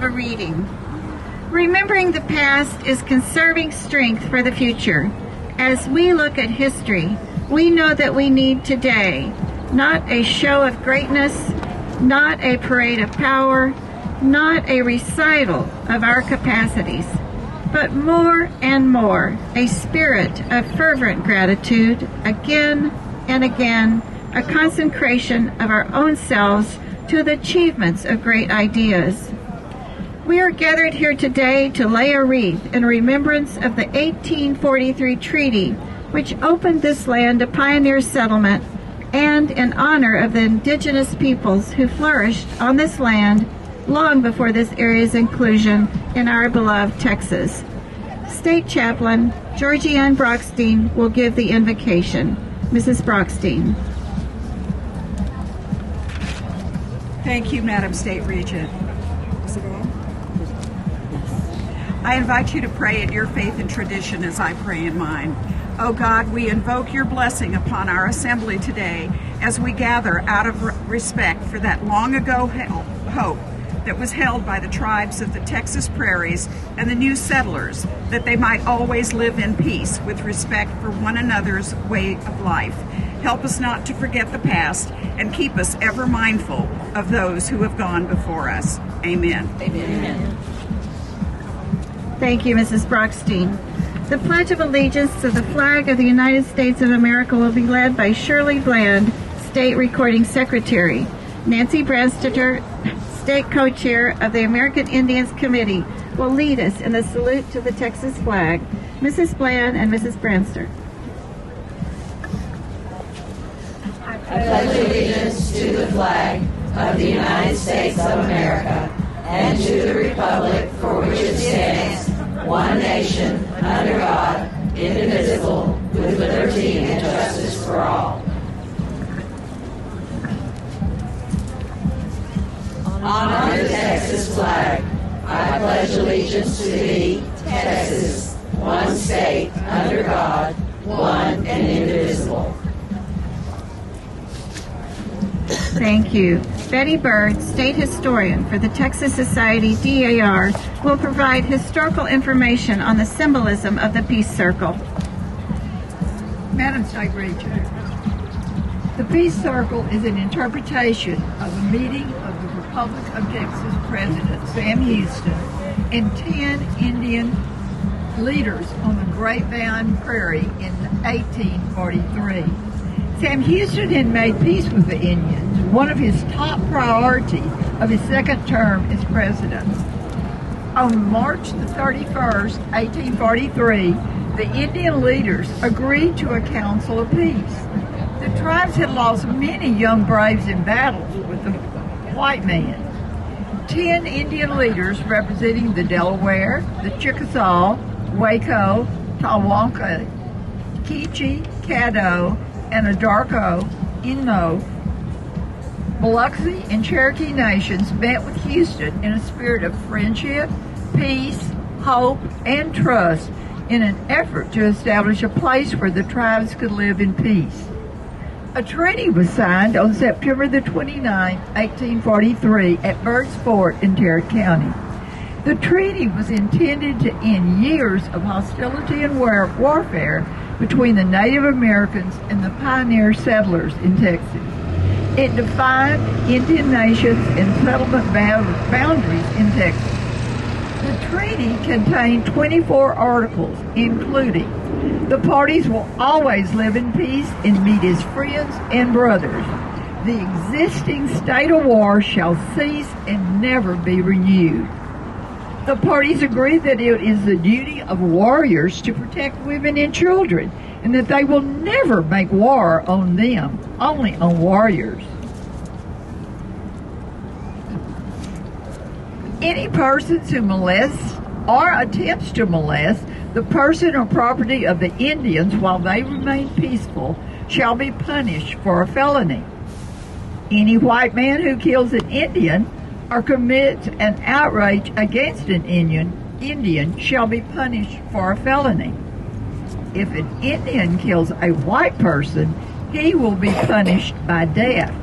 have a reading. Remembering the past is conserving strength for the future. As we look at history, we know that we need today not a show of greatness, not a parade of power, not a recital of our capacities, but more and more a spirit of fervent gratitude, again and again, a consecration of our own selves to the achievements of great ideas. We are gathered here today to lay a wreath in remembrance of the 1843 treaty, which opened this land to pioneer settlement, and in honor of the indigenous peoples who flourished on this land long before this area's inclusion in our beloved Texas. State Chaplain Georgianne Brockstein will give the invocation. Mrs. Brockstein. Thank you, Madam State Regent. Is it on? I invite you to pray in your faith and tradition as I pray in mine. Oh God, we invoke your blessing upon our assembly today as we gather out of respect for that long ago hope that was held by the tribes of the Texas prairies and the new settlers, that they might always live in peace with respect for one another's way of life. Help us not to forget the past and keep us ever mindful of those who have gone before us. Amen. Amen. Thank you, Mrs. Brockstein. The Pledge of Allegiance to the flag of the United States of America will be led by Shirley Bland, State Recording Secretary. Nancy Branstetter, State Co-Chair of the American Indians Committee, will lead us in the salute to the Texas flag. Mrs. Bland and Mrs. Branster. I pledge allegiance to the flag of the United States of America and to the republic for which it stands, one nation, under God, indivisible, with liberty and justice for all. Honor the Texas flag. I pledge allegiance to thee, Texas, one state, under God, one and indivisible. Thank you. Betty Bird, State Historian for the Texas Society DAR, will provide historical information on the symbolism of the Peace Circle. Madam State Regent, the Peace Circle is an interpretation of a meeting of the Republic of Texas President Sam Houston and 10 Indian leaders on the Grapevine Prairie in 1843. Sam Houston had made peace with the Indians, one of his top priorities of his second term as president. On March the 31st, 1843, the Indian leaders agreed to a council of peace. The tribes had lost many young braves in battles with the white man. 10 Indian leaders representing the Delaware, the Chickasaw, Waco, Tawanka, Kichi, Caddo, and Adarko, Inno, Biloxi, and Cherokee nations met with Houston in a spirit of friendship, peace, hope, and trust in an effort to establish a place where the tribes could live in peace. A treaty was signed on September the 29th, 1843 at Bird's Fort in Tarrant County. The treaty was intended to end years of hostility and warfare between the Native Americans and the pioneer settlers in Texas. It defined Indian nations and settlement boundaries in Texas. The treaty contained 24 articles, including the parties will always live in peace and meet as friends and brothers. The existing state of war shall cease and never be renewed. The parties agree that it is the duty of warriors to protect women and children, and that they will never make war on them, only on warriors. Any persons who molest or attempts to molest the person or property of the Indians while they remain peaceful shall be punished for a felony. Any white man who kills an Indian or commits an outrage against an Indian shall be punished for a felony. If an Indian kills a white person, he will be punished by death.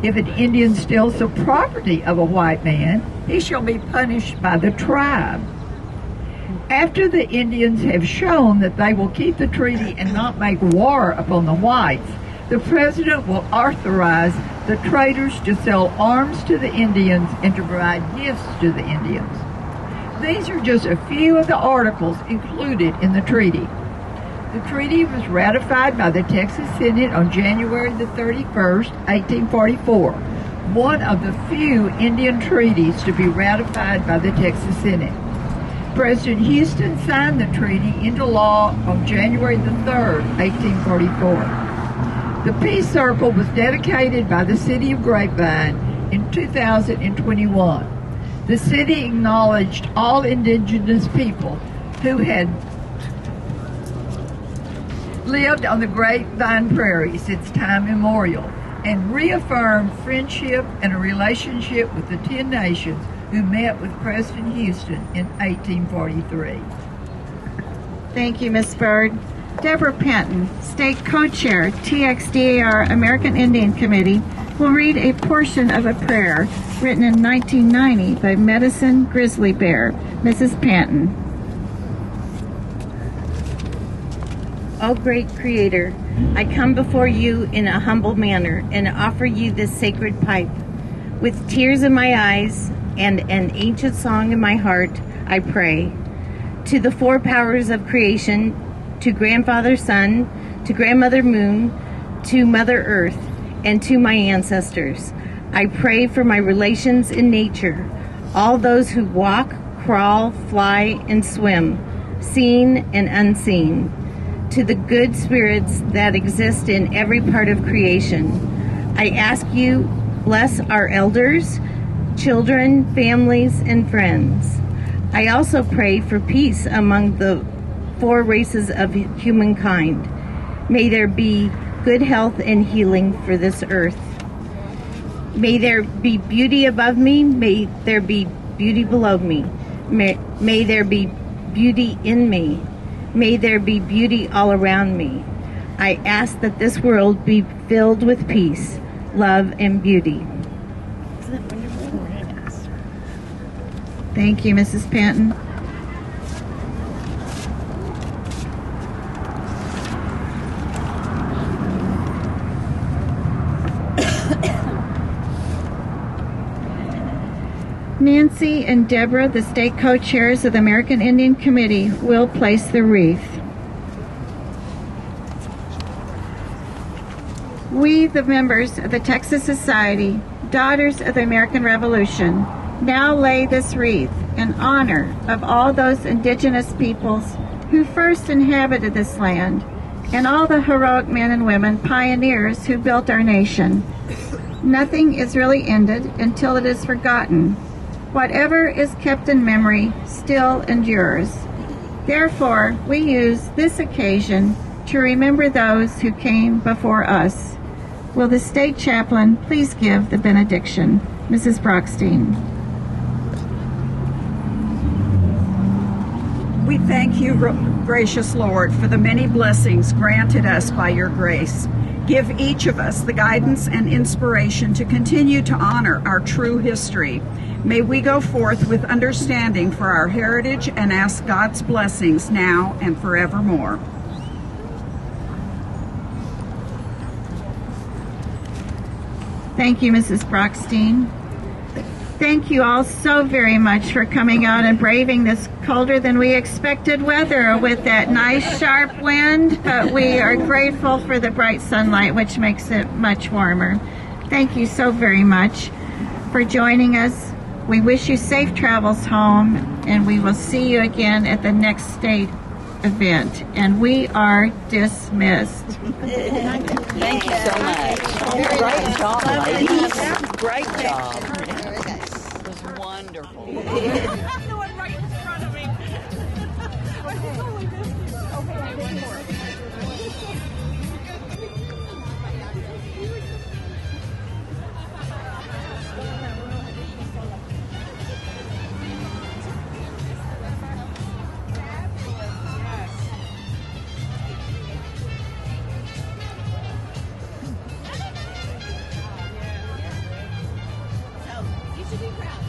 If an Indian steals the property of a white man, he shall be punished by the tribe. After the Indians have shown that they will keep the treaty and not make war upon the whites, the President will authorize the traders to sell arms to the Indians and to provide gifts to the Indians. These are just a few of the articles included in the treaty. The treaty was ratified by the Texas Senate on January the 31st, 1844, one of the few Indian treaties to be ratified by the Texas Senate. President Houston signed the treaty into law on January the 3rd, 1844. The Peace Circle was dedicated by the City of Grapevine in 2021. The city acknowledged all indigenous people who had lived on the Grapevine Prairie since time immemorial and reaffirmed friendship and a relationship with the 10 nations who met with President Houston in 1843. Thank you, Ms. Bird. Deborah Penton, State Co-Chair, TXDAR American Indian Committee, will read a portion of a prayer written in 1990 by Medicine Grizzly Bear. Mrs. Penton. O great Creator, I come before you in a humble manner and offer you this sacred pipe. With tears in my eyes and an ancient song in my heart, I pray. To the four powers of creation, to Grandfather Sun, to Grandmother Moon, to Mother Earth, and to my ancestors. I pray for my relations in nature, all those who walk, crawl, fly, and swim, seen and unseen, to the good spirits that exist in every part of creation. I ask you, bless our elders, children, families, and friends. I also pray for peace among the four races of humankind. May there be good health and healing for this earth. May there be beauty above me. May there be beauty below me. May there be beauty in me. May there be beauty all around me. I ask that this world be filled with peace, love, and beauty. Isn't that wonderful? Yes. Thank you, Mrs. Penton. Nancy and Deborah, the state co-chairs of the American Indian Committee, will place the wreath. We, the members of the Texas Society, Daughters of the American Revolution, now lay this wreath in honor of all those indigenous peoples who first inhabited this land and all the heroic men and women, pioneers who built our nation. Nothing is really ended until it is forgotten. Whatever is kept in memory still endures. Therefore, we use this occasion to remember those who came before us. Will the state chaplain please give the benediction? Mrs. Brockstein. We thank you, gracious Lord, for the many blessings granted us by your grace. Give each of us the guidance and inspiration to continue to honor our true history. May we go forth with understanding for our heritage and ask God's blessings now and forevermore. Thank you, Mrs. Brockstein. Thank you all so very much for coming out and braving this colder than we expected weather with that nice sharp wind, but we are grateful for the bright sunlight, which makes it much warmer. Thank you so very much for joining us. We wish you safe travels home, and we will see you again at the next state event. And we are dismissed. Thank you so much. Great job, ladies. Great job. It was wonderful. I'm the one right in front of me. to be proud.